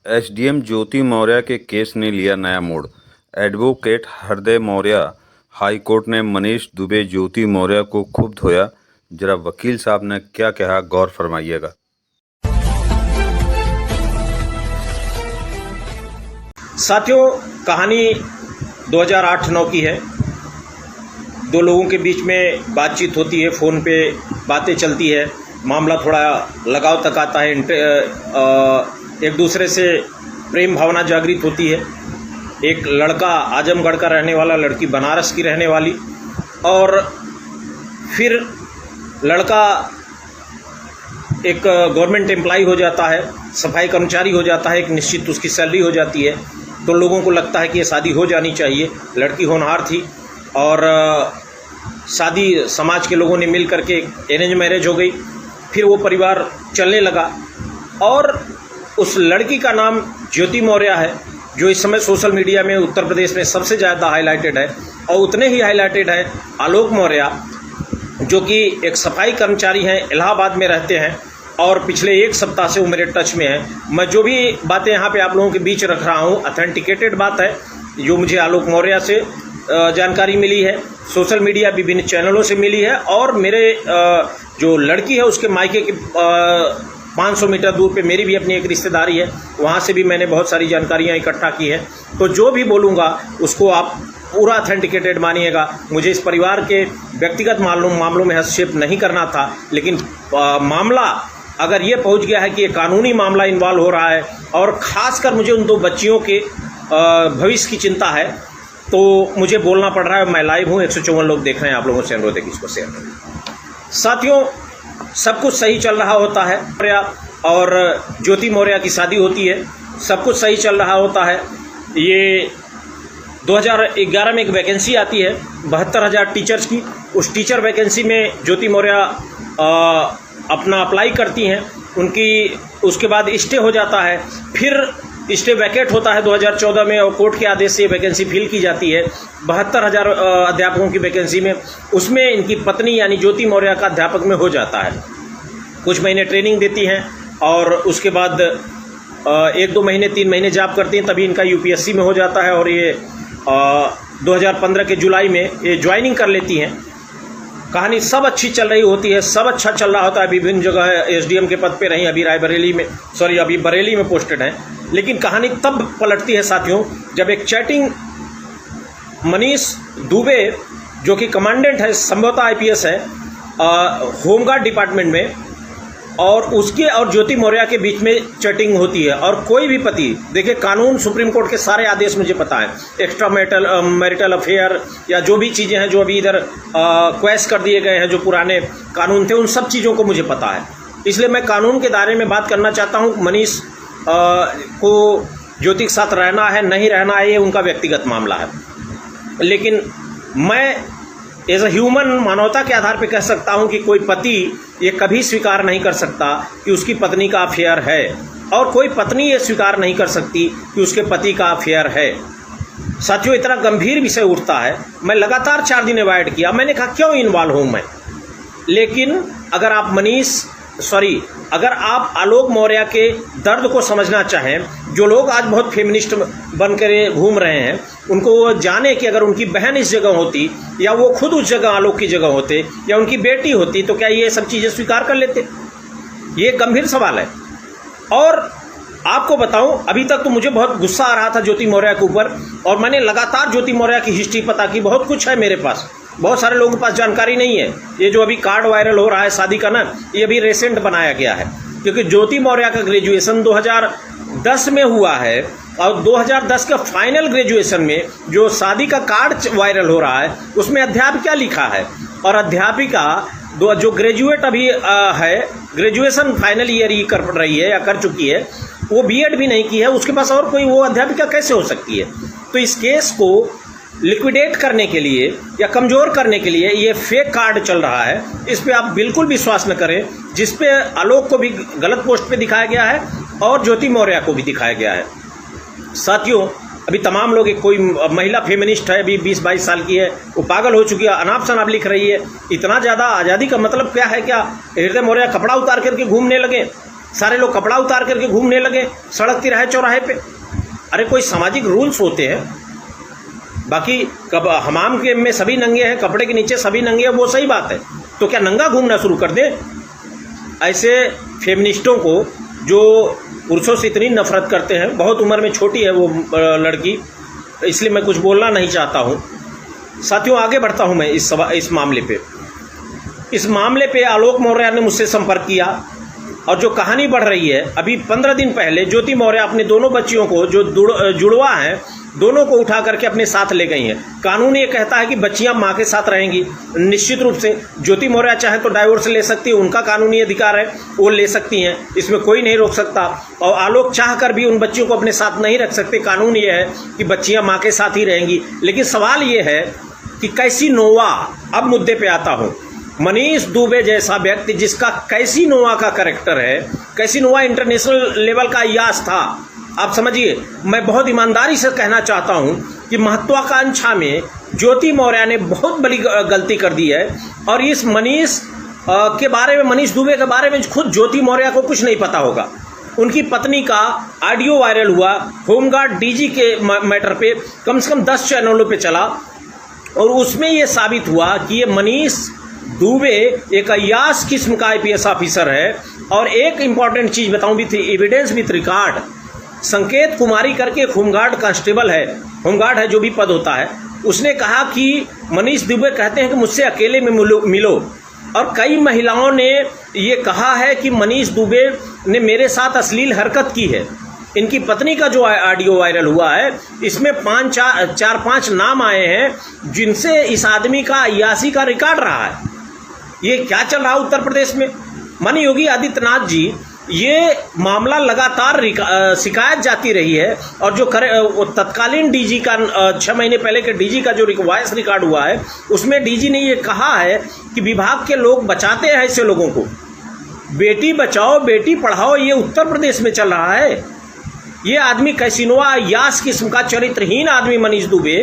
SDM ज्योति मौर्य के case ने लिया नया मोड़। एडवोकेट हृदय मौर्य हाई कोर्ट ने मनीष दुबे ज्योति मौर्य को खूब धोया। जरा वकील साहब ने क्या कहा, गौर फरमाइएगा। साथियों, कहानी 2008-9 की है। दो लोगों के बीच में बातचीत होती है, फ़ोन पे बातें चलती है, मामला थोड़ा लगाव तक आता है, एक दूसरे से प्रेम भावना जागृत होती है। एक लड़का आजमगढ़ का रहने वाला, लड़की बनारस की रहने वाली, और फिर लड़का एक गवर्नमेंट एम्प्लॉय हो जाता है, सफाई कर्मचारी हो जाता है, एक निश्चित उसकी सैलरी हो जाती है। तो लोगों को लगता है कि ये शादी हो जानी चाहिए। लड़की होनहार थी और शादी समाज के लोगों ने मिल करके अरेंज मैरिज हो गई। फिर वो परिवार चलने लगा और उस लड़की का नाम ज्योति मौर्य है, जो इस समय सोशल मीडिया में उत्तर प्रदेश में सबसे ज़्यादा हाईलाइटेड है। और उतने ही हाईलाइटेड है आलोक मौर्य, जो कि एक सफाई कर्मचारी हैं, इलाहाबाद में रहते हैं और पिछले एक सप्ताह से वो मेरे टच में है। मैं जो भी बातें यहाँ पे आप लोगों के बीच रख रहा हूँ, ऑथेंटिकेटेड बात है, जो मुझे आलोक मौर्य से जानकारी मिली है, सोशल मीडिया विभिन्न चैनलों से मिली है, और मेरे जो लड़की है उसके मायके के 500 मीटर दूर पे मेरी भी अपनी एक रिश्तेदारी है, वहाँ से भी मैंने बहुत सारी जानकारियाँ इकट्ठा की है। तो जो भी बोलूँगा उसको आप पूरा ऑथेंटिकेटेड मानिएगा। मुझे इस परिवार के व्यक्तिगत मामलों में हस्तक्षेप नहीं करना था, लेकिन मामला अगर ये पहुंच गया है कि ये कानूनी मामला इन्वॉल्व हो रहा है और ख़ासकर मुझे उन दो बच्चियों के भविष्य की चिंता है, तो मुझे बोलना पड़ रहा है। मैं लाइव हूँ, 154 लोग देख रहे हैं, आप लोगों से अनुरोध है कि इसको शेयर करें। साथियों, सब कुछ सही चल रहा होता है और ज्योति मौर्य की शादी होती है, सब कुछ सही चल रहा होता है। ये 2011 में एक वैकेंसी आती है 72,000 टीचर्स की। उस टीचर वैकेंसी में ज्योति मौर्य अपना अप्लाई करती हैं, उनकी उसके बाद स्टे हो जाता है, फिर स्टे वैकेट होता है 2014 में और कोर्ट के आदेश से वैकेंसी फिल की जाती है 72,000 अध्यापकों की वैकेंसी में। उसमें इनकी पत्नी यानी ज्योति मौर्य का अध्यापक में हो जाता है। कुछ महीने ट्रेनिंग देती हैं और उसके बाद 1-2 महीने 3 महीने जॉब करती हैं, तभी इनका यूपीएससी में हो जाता है और ये 2015 के जुलाई में ये ज्वाइनिंग कर लेती हैं। कहानी सब अच्छी चल रही होती है, सब अच्छा चल रहा होता है। विभिन्न जगह एसडीएम के पद पे रही, अभी बरेली में पोस्टेड हैं। लेकिन कहानी तब पलटती है साथियों, जब एक चैटिंग मनीष दुबे, जो कि कमांडेंट है, संभवतः आईपीएस है, होमगार्ड डिपार्टमेंट में, और उसके और ज्योति मौर्य के बीच में चैटिंग होती है। और कोई भी पति, देखिए कानून, सुप्रीम कोर्ट के सारे आदेश मुझे पता है, एक्स्ट्रा मैरिटल अफेयर या जो भी चीज़ें हैं जो अभी इधर क्वैश कर दिए गए हैं, जो पुराने कानून थे, उन सब चीज़ों को मुझे पता है। इसलिए मैं कानून के दायरे में बात करना चाहता हूँ। मनीष को ज्योति के साथ रहना है, नहीं रहना है, ये उनका व्यक्तिगत मामला है। लेकिन मैं एज अ ह्यूमन, मानवता के आधार पे कह सकता हूं कि कोई पति ये कभी स्वीकार नहीं कर सकता कि उसकी पत्नी का अफेयर है, और कोई पत्नी ये स्वीकार नहीं कर सकती कि उसके पति का अफेयर है। साथियों, इतना गंभीर विषय उठता है। मैं लगातार 4 दिन अवॉइड किया, मैंने कहा क्यों इन्वॉल्व हूं मैं। लेकिन अगर आप आलोक मौर्य के दर्द को समझना चाहें, जो लोग आज बहुत फेमिनिस्ट बन कर घूम रहे हैं, उनको वो जाने कि अगर उनकी बहन इस जगह होती, या वो खुद उस जगह आलोक की जगह होते, या उनकी बेटी होती, तो क्या ये सब चीज़ें स्वीकार कर लेते? ये गंभीर सवाल है। और आपको बताऊं, अभी तक तो मुझे बहुत गुस्सा आ रहा था ज्योति मौर्य के ऊपर, और मैंने लगातार ज्योति मौर्य की हिस्ट्री पता की। बहुत कुछ है मेरे पास, बहुत सारे लोगों के पास जानकारी नहीं है। ये जो अभी कार्ड वायरल हो रहा है शादी का ना, ये अभी रिसेंट बनाया गया है, क्योंकि ज्योति मौर्य का ग्रेजुएशन 2010 में हुआ है, और 2010 का फाइनल ग्रेजुएशन में जो शादी का कार्ड वायरल हो रहा है, उसमें अध्यापिका लिखा है। और अध्यापिका जो ग्रेजुएट अभी है, ग्रेजुएशन फाइनल ईयर ही कर रही है या कर चुकी है, वो बीएड भी नहीं की है, उसके पास और कोई वो अध्यापिका कैसे हो सकती है? तो इस केस को लिक्विडेट करने के लिए या कमज़ोर करने के लिए ये फेक कार्ड चल रहा है। इस पे आप बिल्कुल विश्वास न करें, जिस पे आलोक को भी गलत पोस्ट पे दिखाया गया है और ज्योति मौर्य को भी दिखाया गया है। साथियों, अभी तमाम लोग, एक कोई महिला फेमिनिस्ट है, अभी 20-22 साल की है, वो पागल हो चुकी है, अनाप शनाप लिख रही है। इतना ज़्यादा आज़ादी का मतलब क्या है? क्या हृदय मौर्य कपड़ा उतार करके घूमने लगे? सारे लोग कपड़ा उतार करके घूमने लगे सड़क तिराहे चौराहे पे। अरे कोई सामाजिक रूल्स होते हैं, बाकी हमाम के में सभी नंगे हैं, कपड़े के नीचे सभी नंगे हैं, वो सही बात है, तो क्या नंगा घूमना शुरू कर दें? ऐसे फेमिनिस्टों को जो पुरुषों से इतनी नफरत करते हैं, बहुत उम्र में छोटी है वो लड़की, इसलिए मैं कुछ बोलना नहीं चाहता हूँ। साथियों, आगे बढ़ता हूँ मैं इस मामले पे। इस मामले पे आलोक मौर्य ने मुझसे संपर्क किया और जो कहानी बढ़ रही है, अभी 15 दिन पहले ज्योति मौर्य अपने दोनों बच्चियों को, जो जुड़वा हैं, दोनों को उठा करके अपने साथ ले गई हैं। कानून ये कहता है कि बच्चियां मां के साथ रहेंगी। निश्चित रूप से ज्योति मौर्य चाहे तो डाइवोर्स ले सकती है, उनका कानूनी अधिकार है, वो ले सकती हैं, इसमें कोई नहीं रोक सकता। और आलोक चाह कर भी उन बच्चियों को अपने साथ नहीं रख सकते। कानून ये है कि बच्चियां माँ के साथ ही रहेंगी। लेकिन सवाल ये है कि कैसीनोवा, अब मुद्दे पे आता हूँ। मनीष दुबे जैसा व्यक्ति जिसका कैसीनोवा का कैरेक्टर है, कैसीनोवा इंटरनेशनल लेवल का यास था, आप समझिए। मैं बहुत ईमानदारी से कहना चाहता हूं कि महत्वाकांक्षा में ज्योति मौर्य ने बहुत बड़ी गलती कर दी है। और इस मनीष के बारे में, मनीष दुबे के बारे में खुद ज्योति मौर्य को कुछ नहीं पता होगा। उनकी पत्नी का ऑडियो वायरल हुआ, होमगार्ड डीजी के मैटर पे कम से कम 10 चैनलों पे चला और उसमें ये साबित हुआ कि ये मनीष दुबे एक अय्यास किस्म का IPS ऑफिसर है। और एक इंपॉर्टेंट चीज बताऊं भी थी, एविडेंस विथ रिकॉर्ड। संकेत कुमारी करके एक होमगार्ड कांस्टेबल है, होमगार्ड है जो भी पद होता है, उसने कहा कि मनीष दुबे कहते हैं कि मुझसे अकेले में मिलो। और कई महिलाओं ने ये कहा है कि मनीष दुबे ने मेरे साथ अश्लील हरकत की है। इनकी पत्नी का जो ऑडियो वायरल हुआ है, इसमें 4-5 नाम आए हैं जिनसे इस आदमी का अय्यासी का रिकॉर्ड रहा है। ये क्या चल रहा है उत्तर प्रदेश में? माननीय योगी आदित्यनाथ जी, ये मामला लगातार शिकायत जाती रही है। और जो तत्कालीन डीजी का 6 महीने पहले के डीजी का जो वॉइस रिकॉर्ड हुआ है, उसमें डीजी ने ये कहा है कि विभाग के लोग बचाते हैं ऐसे लोगों को। बेटी बचाओ बेटी पढ़ाओ, ये उत्तर प्रदेश में चल रहा है। ये आदमी कैसीनोवा यास किस्म का चरित्रहीन आदमी मनीष दुबे,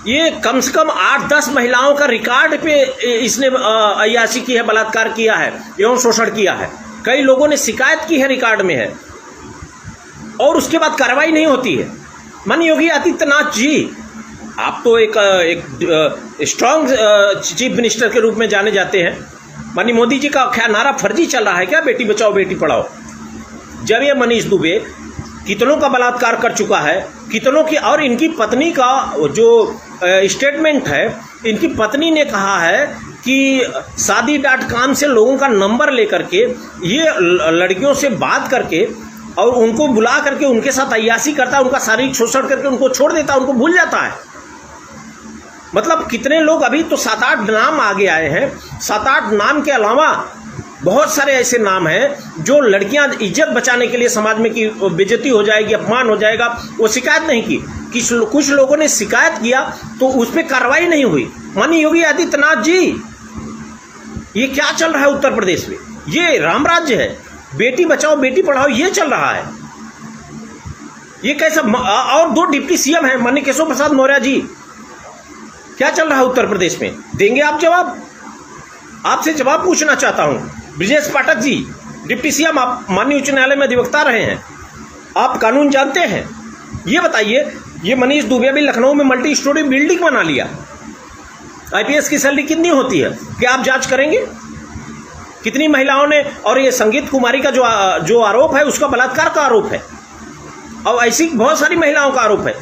ये कम से कम 8-10 महिलाओं का रिकॉर्ड पे इसने अय्यासी की है, बलात्कार किया है, एवं शोषण किया है। कई लोगों ने शिकायत की है, रिकॉर्ड में है, और उसके बाद कार्रवाई नहीं होती है। माननीय योगी आदित्यनाथ जी, आप तो एक स्ट्रांग चीफ मिनिस्टर के रूप में जाने जाते हैं। माननीय मोदी जी का क्या नारा फर्जी चल रहा है क्या, बेटी बचाओ बेटी पढ़ाओ? जब ये मनीष दुबे कितनों का बलात्कार कर चुका है, कितनों की, और इनकी पत्नी का जो स्टेटमेंट है, इनकी पत्नी ने कहा है कि शादी.com से लोगों का नंबर लेकर के, ये लड़कियों से बात करके और उनको बुला करके उनके साथ अय्यासी करता है, उनका शारीरिक शोषण करके उनको छोड़ देता है, उनको भूल जाता है। मतलब कितने लोग, अभी तो 7-8 नाम आगे आए हैं। 7-8 नाम के अलावा बहुत सारे ऐसे नाम हैं जो लड़कियां इज्जत बचाने के लिए, समाज में की बेइज्जती हो जाएगी, अपमान हो जाएगा, वो शिकायत नहीं की। कुछ लोगों ने शिकायत किया तो उस पर कार्रवाई नहीं हुई। माननीय योगी आदित्यनाथ जी, ये क्या चल रहा है उत्तर प्रदेश में? ये राम राज्य है, बेटी बचाओ बेटी पढ़ाओ ये चल रहा है। ये कैसा? और 2 डिप्टी CM हैं, माननीय केशव प्रसाद मौर्य जी, क्या चल रहा है उत्तर प्रदेश में? देंगे आप जवाब? आपसे जवाब पूछना चाहता हूं। ब्रजेश पाठक जी, डिप्टी CM, आप माननीय उच्च न्यायालय में अधिवक्ता रहे हैं, आप कानून जानते हैं, ये बताइए, ये मनीष दुबे भी लखनऊ में मल्टी स्टोरी बिल्डिंग बना लिया, IPS की सैलरी कितनी होती है, क्या आप जांच करेंगे? कितनी महिलाओं ने, और ये संगीत कुमारी का जो आरोप है, उसका बलात्कार का आरोप है, और ऐसी बहुत सारी महिलाओं का आरोप है।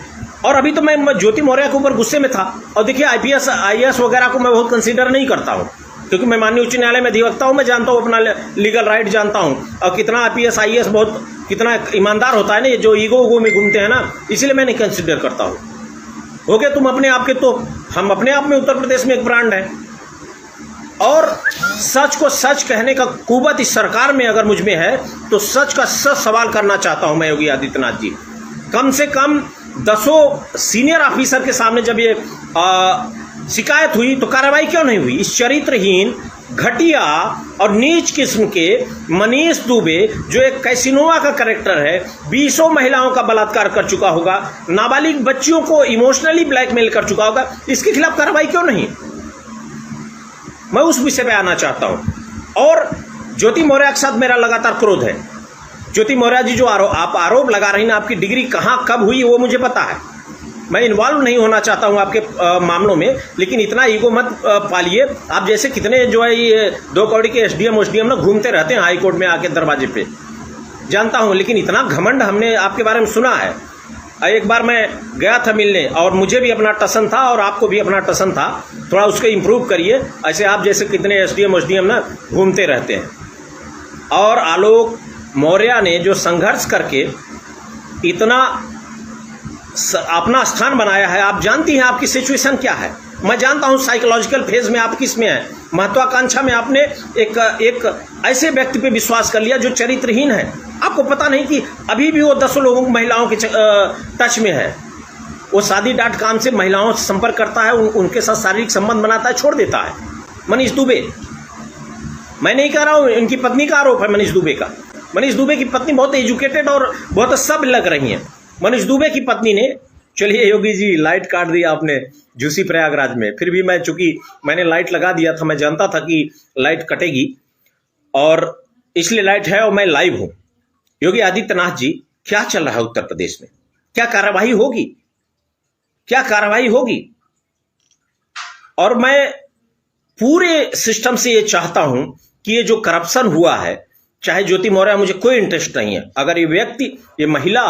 और अभी तो मैं ज्योति मौर्य के ऊपर गुस्से में था। और देखिए, IPS IAS वगैरह को मैं बहुत कंसीडर नहीं करता हूँ, क्योंकि मैं माननीय उच्च न्यायालय में अधिवक्ता हूँ, मैं जानता हूँ, अपना लीगल राइट जानता हूँ, और कितना IPS IAS बहुत कितना ईमानदार होता है ना, ये जो ईगो में घूमते हैं ना, इसलिए मैं नहीं कंसिडर करता हूँ। हो गए तुम अपने आप के, तो हम अपने आप में उत्तर प्रदेश में एक ब्रांड है। और सच को सच कहने का कुवत इस सरकार में अगर मुझ में है, तो सच का सच सवाल करना चाहता हूं मैं योगी आदित्यनाथ जी। कम से कम 10 सीनियर ऑफिसर के सामने जब ये शिकायत हुई तो कार्रवाई क्यों नहीं हुई? इस चरित्रहीन, घटिया और नीच किस्म के मनीष दुबे, जो एक कैसीनोवा का कैरेक्टर है, 20 महिलाओं का बलात्कार कर चुका होगा, नाबालिग बच्चियों को इमोशनली ब्लैकमेल कर चुका होगा, इसके खिलाफ कार्रवाई क्यों नहीं? मैं उस विषय पे आना चाहता हूं। और ज्योति मौर्य के साथ मेरा लगातार क्रोध है। ज्योति मौर्य जी जो आप आरोप लगा रही हैं, आपकी डिग्री कहाँ कब हुई वो मुझे पता है। मैं इन्वॉल्व नहीं होना चाहता हूं आपके मामलों में, लेकिन इतना ईगो मत पालिए। आप जैसे कितने जो है ये 2 कौड़ी के एसडीएम ना घूमते रहते हैं हाई कोर्ट में आके दरवाजे पे, जानता हूं, लेकिन इतना घमंड हमने आपके बारे में सुना है। एक बार मैं गया था मिलने और मुझे भी अपना टसन था और आपको भी अपना टसन था, थोड़ा उसको इम्प्रूव करिए। ऐसे आप जैसे कितने एसडीएम ना घूमते रहते हैं। और आलोक मौर्य ने जो संघर्ष करके इतना अपना स्थान बनाया है, आप जानती हैं आपकी सिचुएशन क्या है। मैं जानता हूं साइकोलॉजिकल फेज में आप किस में है, महत्वाकांक्षा में आपने एक ऐसे व्यक्ति पे विश्वास कर लिया जो चरित्रहीन है। आपको पता नहीं कि अभी भी वो 10 लोगों महिलाओं के टच में है। वो शादी.com से महिलाओं से संपर्क करता है, उनके साथ शारीरिक संबंध बनाता है, छोड़ देता है। मनीष दुबे, मैं नहीं कह रहा हूं, इनकी पत्नी का आरोप है मनीष दुबे का। मनीष दुबे की पत्नी बहुत एजुकेटेड और बहुत सभ्य लग रही हैं। मनीष दुबे की पत्नी ने, चलिए योगी जी लाइट काट दी आपने झूसी प्रयागराज में, फिर भी मैं चूंकि मैंने लाइट लगा दिया था, मैं जानता था कि लाइट कटेगी और इसलिए लाइट है और मैं लाइव हूं। योगी आदित्यनाथ जी, क्या चल रहा है उत्तर प्रदेश में? क्या कार्रवाई होगी? क्या कार्रवाई होगी? और मैं पूरे सिस्टम से ये चाहता हूं कि ये जो करप्शन हुआ है, चाहे ज्योति मौर्य, मुझे कोई इंटरेस्ट नहीं है। अगर ये व्यक्ति, ये महिला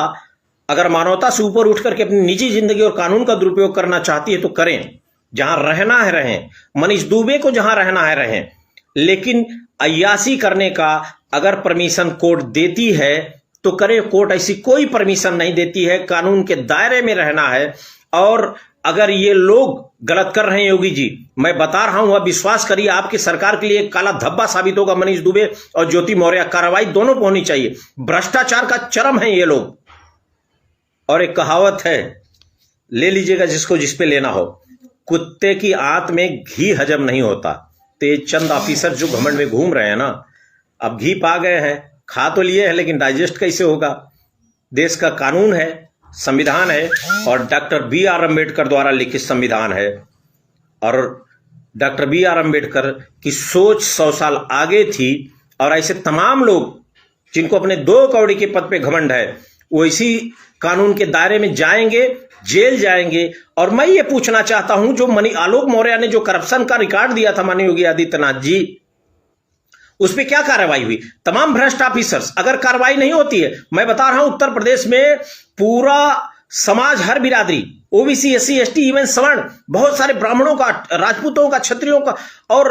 अगर मानवता से ऊपर उठ करके अपनी निजी जिंदगी और कानून का दुरुपयोग करना चाहती है तो करें, जहां रहना है रहें। मनीष दुबे को जहां रहना है रहें, लेकिन अय्यासी करने का अगर परमिशन कोर्ट देती है तो करे। कोर्ट ऐसी कोई परमिशन नहीं देती है, कानून के दायरे में रहना है। और अगर ये लोग गलत कर रहे हैं योगी जी, मैं बता रहा हूं, अब विश्वास करिए, आपकी सरकार के लिए एक काला धब्बा साबित होगा। मनीष दुबे और ज्योति मौर्य, कार्रवाई दोनों को होनी चाहिए। भ्रष्टाचार का चरम है ये लोग। और एक कहावत है, ले लीजिएगा जिसको जिस पे लेना हो, कुत्ते की आंत में घी हजम नहीं होता। तो ये चंद ऑफिसर जो घमंड में घूम रहे हैं ना, अब घी पा गए हैं, खा तो लिए हैं, लेकिन डाइजेस्ट कैसे होगा? देश का कानून है, संविधान है, और डॉक्टर B.R. अम्बेडकर द्वारा लिखित संविधान है। और डॉक्टर B.R. अम्बेडकर की सोच 100 साल आगे थी। और ऐसे तमाम लोग जिनको अपने 2 कौड़ी के पद पे घमंड है, वो इसी कानून के दायरे में जाएंगे, जेल जाएंगे। और मैं ये पूछना चाहता हूं, जो आलोक मौर्य ने जो करप्शन का रिकॉर्ड दिया था माननीय योगी आदित्यनाथ जी, उस पर क्या कार्रवाई हुई? तमाम भ्रष्ट ऑफिसर्स, अगर कार्रवाई नहीं होती है, मैं बता रहा हूं उत्तर प्रदेश में पूरा समाज, हर बिरादरी, ओबीसी, SC, ST, इवन सवर्ण, बहुत सारे ब्राह्मणों का, राजपूतों का, क्षत्रियों का और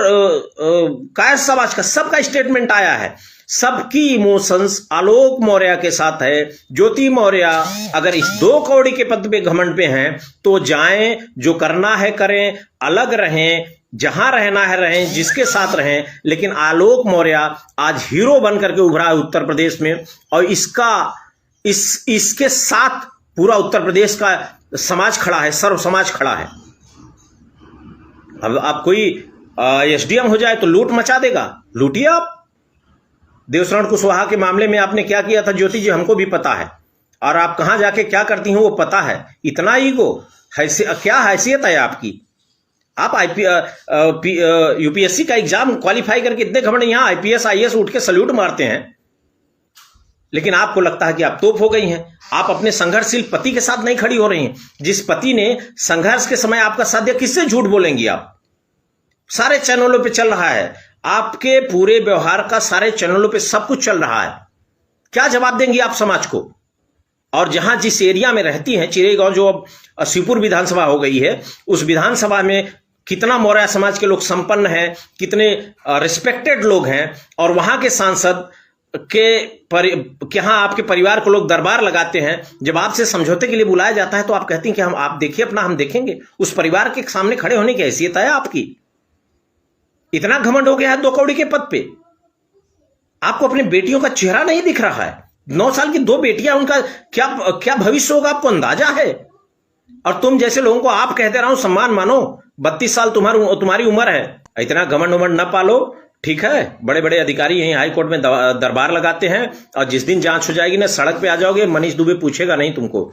कायर समाज का, सबका स्टेटमेंट आया है। सबकी इमोशंस आलोक मौर्य के साथ है। ज्योति मौर्य अगर इस 2 कौड़ी के पद पे घमंड पे हैं तो जाएं, जो करना है करें, अलग रहें, जहां रहना है रहें, जिसके साथ रहें। लेकिन आलोक मौर्य आज हीरो बन करके उभरा है उत्तर प्रदेश में, और इसके साथ पूरा उत्तर प्रदेश का समाज खड़ा है, सर्व समाज खड़ा है। अब आप कोई SDM हो जाए तो लूट मचा देगा, लूटिए आप। देवशरण कुशवाहा के मामले में आपने क्या किया था ज्योति जी, हमको भी पता है, और आप कहां जाके क्या करती हैं वो पता है। इतना ईगो, क्या हैसियत है आपकी? आप UPSC का एग्जाम क्वालिफाई करके इतने घमंड, यहां IPS IAS उठ के सल्यूट मारते हैं, लेकिन आपको लगता है कि आप तोप हो गई हैं। आप अपने संघर्षशील पति के साथ नहीं खड़ी हो रही हैं। जिस पति ने संघर्ष के समय आपका साथ दिया, किससे झूठ बोलेंगी आप? सारे चैनलों पे चल रहा है, आपके पूरे व्यवहार का सारे चैनलों पे सब कुछ चल रहा है। क्या जवाब देंगी आप समाज को? और जहां जिस एरिया में रहती हैं, चिरेगांव जो अब शिवपुर विधानसभा हो गई है, उस विधानसभा में कितना मौर्य समाज के लोग संपन्न हैं, कितने रिस्पेक्टेड लोग हैं, और वहां के सांसद के यहां आपके परिवार को लोग दरबार लगाते हैं। जब आपसे समझौते के लिए बुलाया जाता है तो आप कहती हैं कि आप देखिए अपना, हम देखेंगे। उस परिवार के सामने खड़े होने की हैसियत है आपकी? इतना घमंड हो गया है 2 कौड़ी के पद पे। आपको अपनी बेटियों का चेहरा नहीं दिख रहा है। 9 साल की 2 बेटियां, उनका क्या भविष्य होगा आपको अंदाजा है? और तुम जैसे लोगों को आप कहते रहो सम्मान मानो, 32 साल तुम्हारी उम्र है, इतना घमंड उमंड न पालो। ठीक है, बड़े बड़े अधिकारी यहीं हाई कोर्ट में दरबार लगाते हैं, और जिस दिन जांच हो जाएगी ना, सड़क पे आ जाओगे, मनीष दुबे पूछेगा नहीं तुमको।